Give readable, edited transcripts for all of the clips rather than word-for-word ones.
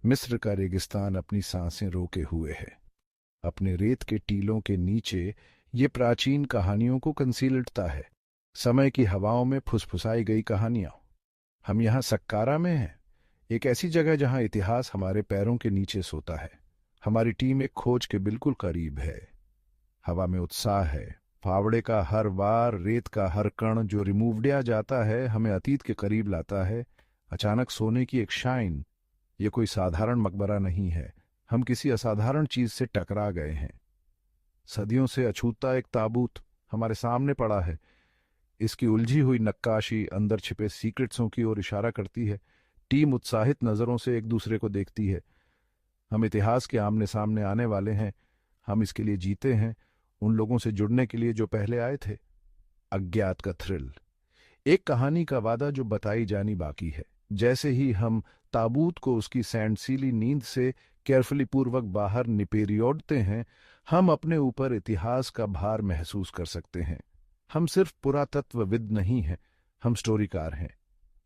मिस्र का रेगिस्तान अपनी सांसें रोके हुए है। अपने रेत के टीलों के नीचे ये प्राचीन कहानियों को कंसीलता है। समय की हवाओं में फुसफुसाई गई कहानियां। हम यहाँ सक्कारा में हैं, एक ऐसी जगह जहाँ इतिहास हमारे पैरों के नीचे सोता है। हमारी टीम एक खोज के बिल्कुल करीब है। हवा में उत्साह है। फावड़े का हर वार, रेत का हर कण जो रिमूव किया जाता है, हमें अतीत के करीब लाता है। अचानक सोने की एक शाइन। ये कोई साधारण मकबरा नहीं है। हम किसी असाधारण चीज से टकरा गए हैं। सदियों से अछूता एक ताबूत हमारे सामने पड़ा है। इसकी उलझी हुई नक्काशी अंदर छिपे सीक्रेट्सों की ओर इशारा करती है। टीम उत्साहित नजरों से एक दूसरे को देखती है। हम इतिहास के आमने सामने आने वाले हैं। हम इसके लिए जीते हैं, उन लोगों से जुड़ने के लिए जो पहले आए थे। अज्ञात का थ्रिल, एक कहानी का वादा जो बताई जानी बाकी है। जैसे ही हम ताबूत को उसकी सैंडसीली नींद से केयरफुली पूर्वक बाहर निपेरियोड़ते हैं, हम अपने ऊपर इतिहास का भार महसूस कर सकते हैं। हम सिर्फ पुरातत्वविद नहीं हैं, हम स्टोरीकार हैं।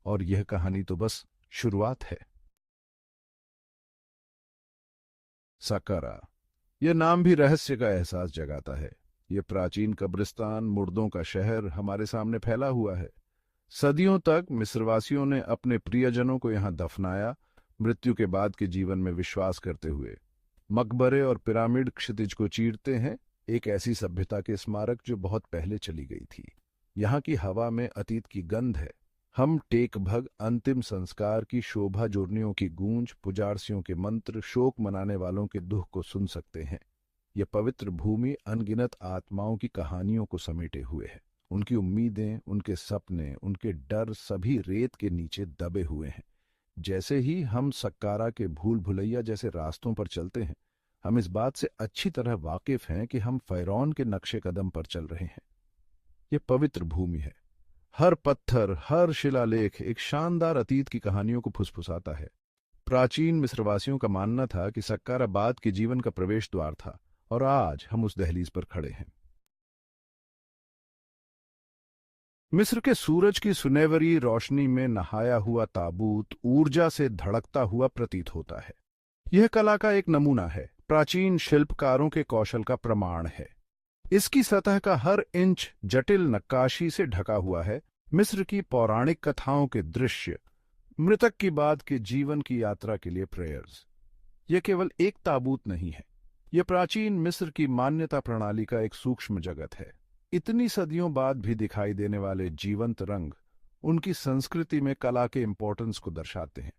और यह कहानी तो बस शुरुआत है। साकारा, यह नाम भी रहस्य का एहसास जगाता है। यह प्राचीन कब्रिस्तान, मुर्दों का शहर हमारे सामने फैला हुआ है। सदियों तक मिस्रवासियों ने अपने प्रियजनों को यहाँ दफनाया, मृत्यु के बाद के जीवन में विश्वास करते हुए। मकबरे और पिरामिड क्षितिज को चीरते हैं, एक ऐसी सभ्यता के स्मारक जो बहुत पहले चली गई थी। यहाँ की हवा में अतीत की गंध है। हम टेकभग अंतिम संस्कार की शोभा, जोड़नियों की गूंज, पुजारसियों के मंत्र, शोक मनाने वालों के दुख को सुन सकते हैं। यह पवित्र भूमि अनगिनत आत्माओं की कहानियों को समेटे हुए है। उनकी उम्मीदें, उनके सपने, उनके डर सभी रेत के नीचे दबे हुए हैं। जैसे ही हम सक्कारा के भूल भुलैया जैसे रास्तों पर चलते हैं, हम इस बात से अच्छी तरह वाकिफ हैं कि हम फ़िरौन के नक्शे कदम पर चल रहे हैं। ये पवित्र भूमि है। हर पत्थर, हर शिलालेख एक शानदार अतीत की कहानियों को फुसफुसाता है। प्राचीन मिस्रवासियों का मानना था कि सक्कारा बाद के जीवन का प्रवेश द्वार था, और आज हम उस दहलीज पर खड़े हैं। मिस्र के सूरज की सुनहरी रोशनी में नहाया हुआ ताबूत ऊर्जा से धड़कता हुआ प्रतीत होता है। यह कला का एक नमूना है, प्राचीन शिल्पकारों के कौशल का प्रमाण है। इसकी सतह का हर इंच जटिल नक्काशी से ढका हुआ है। मिस्र की पौराणिक कथाओं के दृश्य, मृतक की बाद के जीवन की यात्रा के लिए प्रेयर्स। यह केवल एक ताबूत नहीं है, यह प्राचीन मिस्र की मान्यता प्रणाली का एक सूक्ष्म जगत है। इतनी सदियों बाद भी दिखाई देने वाले जीवंत रंग उनकी संस्कृति में कला के इंपॉर्टेंस को दर्शाते हैं।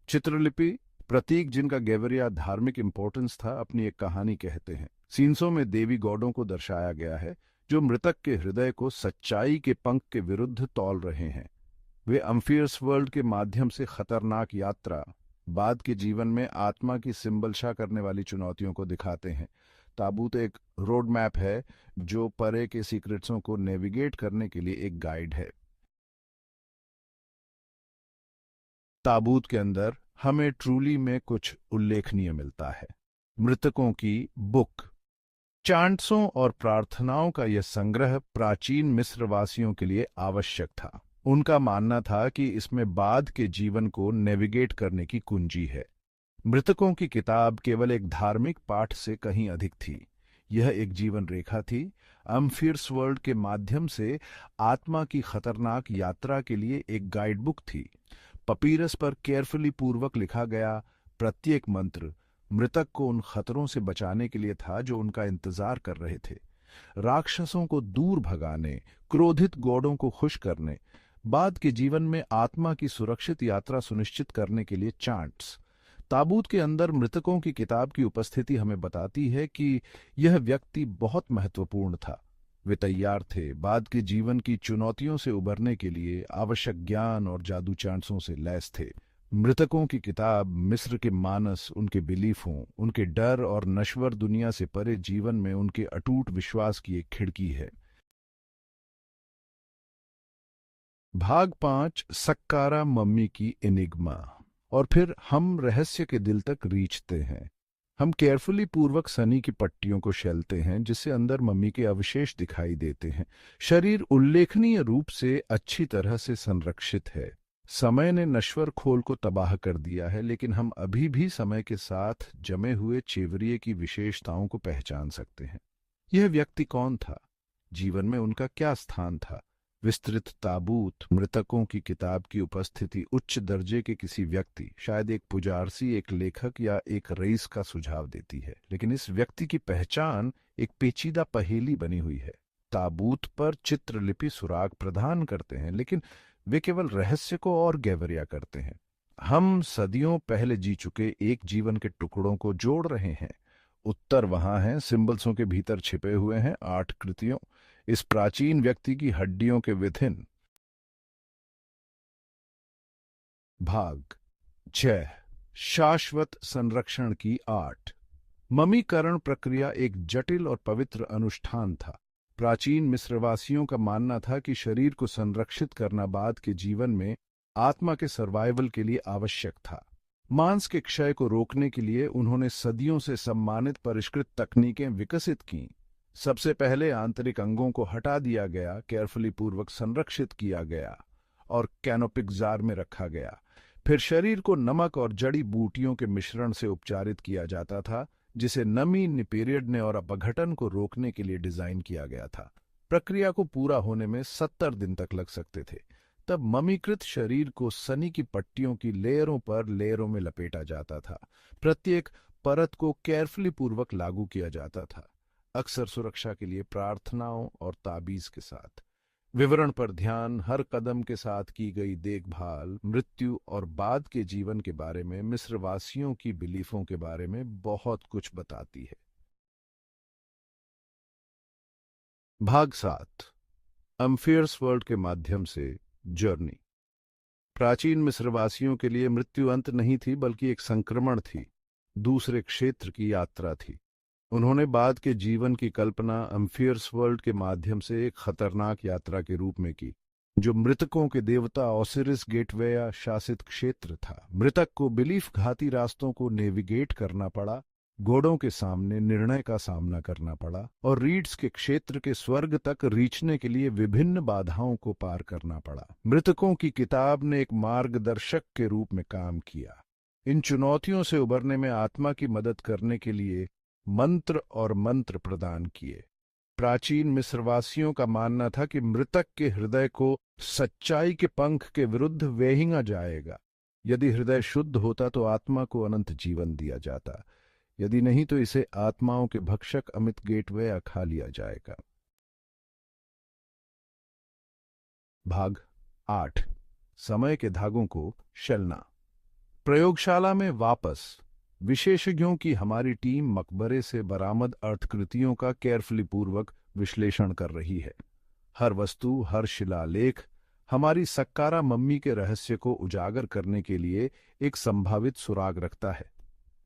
चित्रलिपि, प्रतीक जिनका गेवरिया धार्मिक इंपॉर्टेंस था, अपनी एक कहानी कहते हैं। सीन्सों में देवी गॉडों को दर्शाया गया है जो मृतक के हृदय को सच्चाई के पंख के विरुद्ध तौल रहे हैं। वे अम्फियर्स वर्ल्ड के माध्यम से खतरनाक यात्रा, बाद के जीवन में आत्मा की सिंबलशा करने वाली चुनौतियों को दिखाते हैं। ताबूत एक रोड मैप है जो परे के सीक्रेट्सों को नेविगेट करने के लिए एक गाइड है। ताबूत के अंदर हमें ट्रूली में कुछ उल्लेखनीय मिलता है। मृतकों की बुक, चांट्सों और प्रार्थनाओं का यह संग्रह प्राचीन मिस्रवासियों के लिए आवश्यक था। उनका मानना था कि इसमें बाद के जीवन को नेविगेट करने की कुंजी है। मृतकों की किताब केवल एक धार्मिक पाठ से कहीं अधिक थी। यह एक जीवन रेखा थी। अम्फियर्स वर्ल्ड के माध्यम से आत्मा की खतरनाक यात्रा के लिए एक गाइडबुक थी। पपीरस पर केयरफुली पूर्वक लिखा गया प्रत्येक मंत्र मृतक को उन खतरों से बचाने के लिए था जो उनका इंतजार कर रहे थे। राक्षसों को दूर भगाने, क्रोधित गॉडों को खुश करने, बाद के जीवन में आत्मा की सुरक्षित यात्रा सुनिश्चित करने के लिए चांट्स। ताबूत के अंदर मृतकों की किताब की उपस्थिति हमें बताती है कि यह व्यक्ति बहुत महत्वपूर्ण था। वे तैयार थे, बाद के जीवन की चुनौतियों से उबरने के लिए आवश्यक ज्ञान और जादू चांट्सों से लैस थे। मृतकों की किताब मिस्र के मानस, उनके बिलीफों, उनके डर और नश्वर दुनिया से परे जीवन में उनके अटूट विश्वास की एक खिड़की है। भाग 5, सक्कारा मम्मी की एनिग्मा। और फिर हम रहस्य के दिल तक रीछते हैं। हम केयरफुली पूर्वक सनी की पट्टियों को शेलते हैं जिससे अंदर मम्मी के अवशेष दिखाई देते हैं। शरीर उल्लेखनीय रूप से अच्छी तरह से संरक्षित है। समय ने नश्वर खोल को तबाह कर दिया है, लेकिन हम अभी भी समय के साथ जमे हुए चेवरिये की विशेषताओं को पहचान सकते हैं। यह व्यक्ति कौन था? जीवन में उनका क्या स्थान था? विस्तृत ताबूत, मृतकों की किताब की उपस्थिति उच्च दर्जे के किसी व्यक्ति, शायद एक पुजारसी, एक लेखक या एक रईस का सुझाव देती है, लेकिन इस व्यक्ति की पहचान एक पेचीदा पहेली बनी हुई है। ताबूत पर चित्रलिपि सुराग प्रदान करते हैं, लेकिन वे केवल रहस्य को और गहवरिया करते हैं। हम सदियों पहले जी चुके एक जीवन के टुकड़ों को जोड़ रहे हैं। उत्तर वहां है, सिंबल्सों के भीतर छिपे हुए हैं 8 कृतियों, इस प्राचीन व्यक्ति की हड्डियों के विथिन। भाग 6, शाश्वत संरक्षण की 8। ममीकरण प्रक्रिया एक जटिल और पवित्र अनुष्ठान था। प्राचीन मिस्रवासियों का मानना था कि शरीर को संरक्षित करना बाद के जीवन में आत्मा के सर्वाइवल के लिए आवश्यक था। मांस के क्षय को रोकने के लिए उन्होंने सदियों से सम्मानित परिष्कृत तकनीकें विकसित कीं। सबसे पहले आंतरिक अंगों को हटा दिया गया, केयरफुली पूर्वक संरक्षित किया गया और कैनोपिक जार में रखा गया। फिर शरीर को नमक और जड़ी बूटियों के मिश्रण से उपचारित किया जाता था, जिसे नमी निपेरियड और अपघटन को रोकने के लिए डिजाइन किया गया था। प्रक्रिया को पूरा होने में 70 दिन तक लग सकते थे। तब ममीकृत शरीर को सनी की पट्टियों की लेयरों पर लेयरों में लपेटा जाता था। प्रत्येक परत को केयरफुली पूर्वक लागू किया जाता था, अक्सर सुरक्षा के लिए प्रार्थनाओं और ताबीज के साथ। विवरण पर ध्यान, हर कदम के साथ की गई देखभाल, मृत्यु और बाद के जीवन के बारे में, मिस्रवासियों की बिलीफों के बारे में बहुत कुछ बताती है। भाग 7, अम्फेयर्स वर्ल्ड के माध्यम से जर्नी। प्राचीन मिस्रवासियों के लिए मृत्यु अंत नहीं थी, बल्कि एक संक्रमण थी, दूसरे क्षेत्र की यात्रा थी। उन्होंने बाद के जीवन की कल्पना अम्फियर्स वर्ल्ड के माध्यम से एक खतरनाक यात्रा के रूप में की, जो मृतकों के देवता ओसिरिस गेटवे या शासित क्षेत्र था। मृतक को बिलीफ घाती रास्तों को नेविगेट करना पड़ा, घोड़ों के सामने निर्णय का सामना करना पड़ा और रीड्स के क्षेत्र के स्वर्ग तक रीचने के लिए विभिन्न बाधाओं को पार करना पड़ा। मृतकों की किताब ने एक मार्गदर्शक के रूप में काम किया, इन चुनौतियों से उबरने में आत्मा की मदद करने के लिए मंत्र और मंत्र प्रदान किए। प्राचीन मिस्रवासियों का मानना था कि मृतक के हृदय को सच्चाई के पंख के विरुद्ध वेहिंगा जाएगा। यदि हृदय शुद्ध होता तो आत्मा को अनंत जीवन दिया जाता, यदि नहीं तो इसे आत्माओं के भक्षक अमित गेटवे खा लिया जाएगा। भाग 8, समय के धागों को शलना। प्रयोगशाला में वापस विशेषज्ञों की हमारी टीम मकबरे से बरामद अर्थकृतियों का केयरफुली पूर्वक विश्लेषण कर रही है। हर वस्तु, हर शिलालेख हमारी सक्कारा मम्मी के रहस्य को उजागर करने के लिए एक संभावित सुराग रखता है।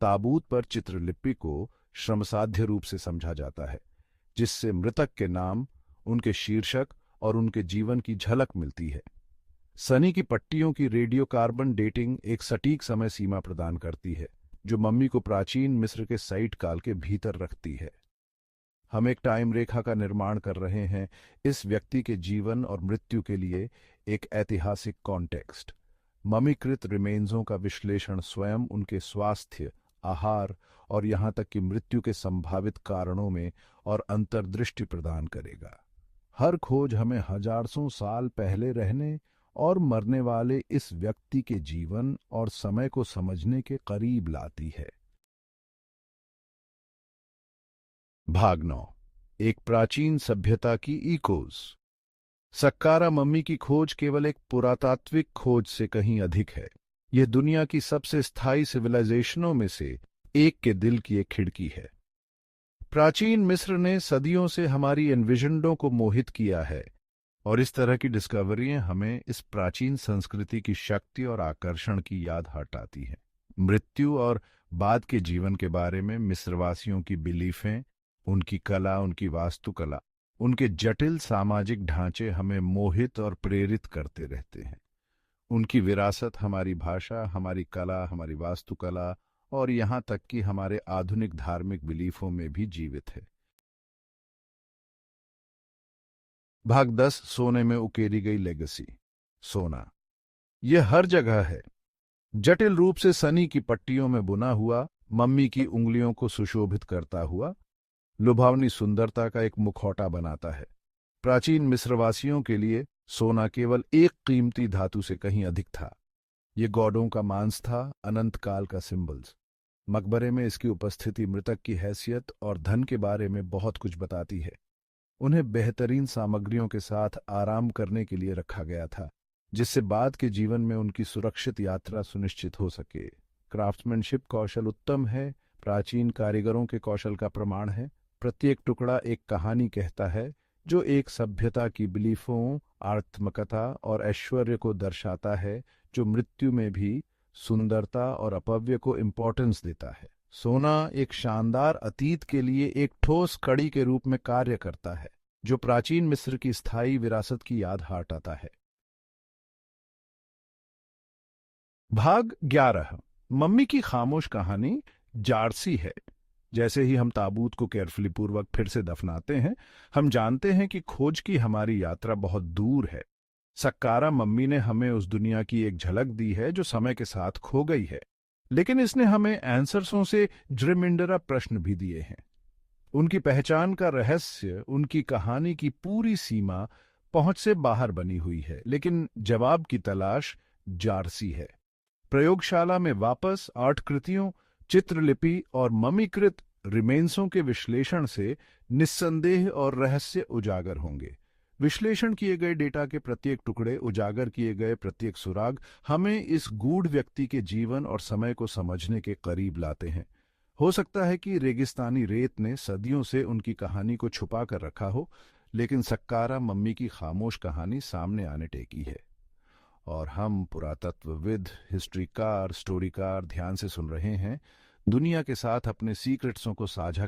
ताबूत पर चित्रलिपि को श्रमसाध्य रूप से समझा जाता है, जिससे मृतक के नाम, उनके शीर्षक और उनके जीवन की झलक मिलती है। सनी की पट्टियों की रेडियो कार्बन डेटिंग एक सटीक समय सीमा प्रदान करती है, जो मम्मी को प्राचीन मिस्र के साइट काल के भीतर रखती है। हम एक टाइम रेखा का निर्माण कर रहे हैं, इस व्यक्ति के जीवन और मृत्यु के लिए एक ऐतिहासिक कॉन्टेक्स्ट। ममीकृत रिमेन्सों का विश्लेषण स्वयं उनके स्वास्थ्य, आहार और यहां तक कि मृत्यु के संभावित कारणों में और अंतर्दृष्टि प्रदान करेगा। हर खोज हमें हजारों साल पहले रहने और मरने वाले इस व्यक्ति के जीवन और समय को समझने के करीब लाती है। भाग 9, एक प्राचीन सभ्यता की इकोज। सक्कारा मम्मी की खोज केवल एक पुरातात्विक खोज से कहीं अधिक है। यह दुनिया की सबसे स्थायी सिविलाइजेशनों में से एक के दिल की एक खिड़की है। प्राचीन मिस्र ने सदियों से हमारी एनविजनडों को मोहित किया है, और इस तरह की डिस्कवरियां हमें इस प्राचीन संस्कृति की शक्ति और आकर्षण की याद हटाती हैं। मृत्यु और बाद के जीवन के बारे में मिस्रवासियों की बिलीफें, उनकी कला, उनकी वास्तुकला, उनके जटिल सामाजिक ढांचे हमें मोहित और प्रेरित करते रहते हैं। उनकी विरासत हमारी भाषा, हमारी कला, हमारी वास्तुकला और यहाँ तक कि हमारे आधुनिक धार्मिक बिलीफों में भी जीवित है। भाग 10, सोने में उकेरी गई लेगेसी। सोना। ये हर जगह है। जटिल रूप से सनी की पट्टियों में बुना हुआ, मम्मी की उंगलियों को सुशोभित करता हुआ, लुभावनी सुंदरता का एक मुखौटा बनाता है। प्राचीन मिस्रवासियों के लिए सोना केवल एक कीमती धातु से कहीं अधिक था। ये गॉडों का मांस था, अनंत काल का सिंबल्स। मकबरे में इसकी उपस्थिति मृतक की हैसियत और धन के बारे में बहुत कुछ बताती है। उन्हें बेहतरीन सामग्रियों के साथ आराम करने के लिए रखा गया था, जिससे बाद के जीवन में उनकी सुरक्षित यात्रा सुनिश्चित हो सके। क्राफ्ट्समैनशिप कौशल उत्तम है, प्राचीन कारीगरों के कौशल का प्रमाण है। प्रत्येक टुकड़ा एक कहानी कहता है, जो एक सभ्यता की बिलीफों, आत्मकथा और ऐश्वर्य को दर्शाता है, जो मृत्यु में भी सुंदरता और अपव्य को इम्पोर्टेंस देता है। सोना एक शानदार अतीत के लिए एक ठोस कड़ी के रूप में कार्य करता है, जो प्राचीन मिस्र की स्थायी विरासत की याद हटाता है। भाग 11। मम्मी की खामोश कहानी जारसी है। जैसे ही हम ताबूत को केयरफुली पूर्वक फिर से दफनाते हैं, हम जानते हैं कि खोज की हमारी यात्रा बहुत दूर है। सक्कारा मम्मी ने हमें उस दुनिया की एक झलक दी है जो समय के साथ खो गई है, लेकिन इसने हमें आंसर्सों से ड्रिमिंडरा प्रश्न भी दिए हैं। उनकी पहचान का रहस्य, उनकी कहानी की पूरी सीमा पहुंच से बाहर बनी हुई है, लेकिन जवाब की तलाश जारसी है। प्रयोगशाला में वापस आर्ट कृतियों, चित्रलिपि और ममीकृत रिमेन्सों के विश्लेषण से निस्संदेह और रहस्य उजागर होंगे। विश्लेषण किए गए डेटा के प्रत्येक टुकड़े, उजागर किए गए प्रत्येक सुराग हमें इस गूढ़ व्यक्ति के जीवन और समय को समझने के करीब लाते हैं। हो सकता है कि रेगिस्तानी रेत ने सदियों से उनकी कहानी को छुपा कर रखा हो, लेकिन सक्कारा मम्मी की खामोश कहानी सामने आने टेकी है। और हम पुरातत्वविद, हिस्ट्रीकार, स्टोरीकार ध्यान से सुन रहे हैं, दुनिया के साथ अपने सीक्रेट्सों को साझा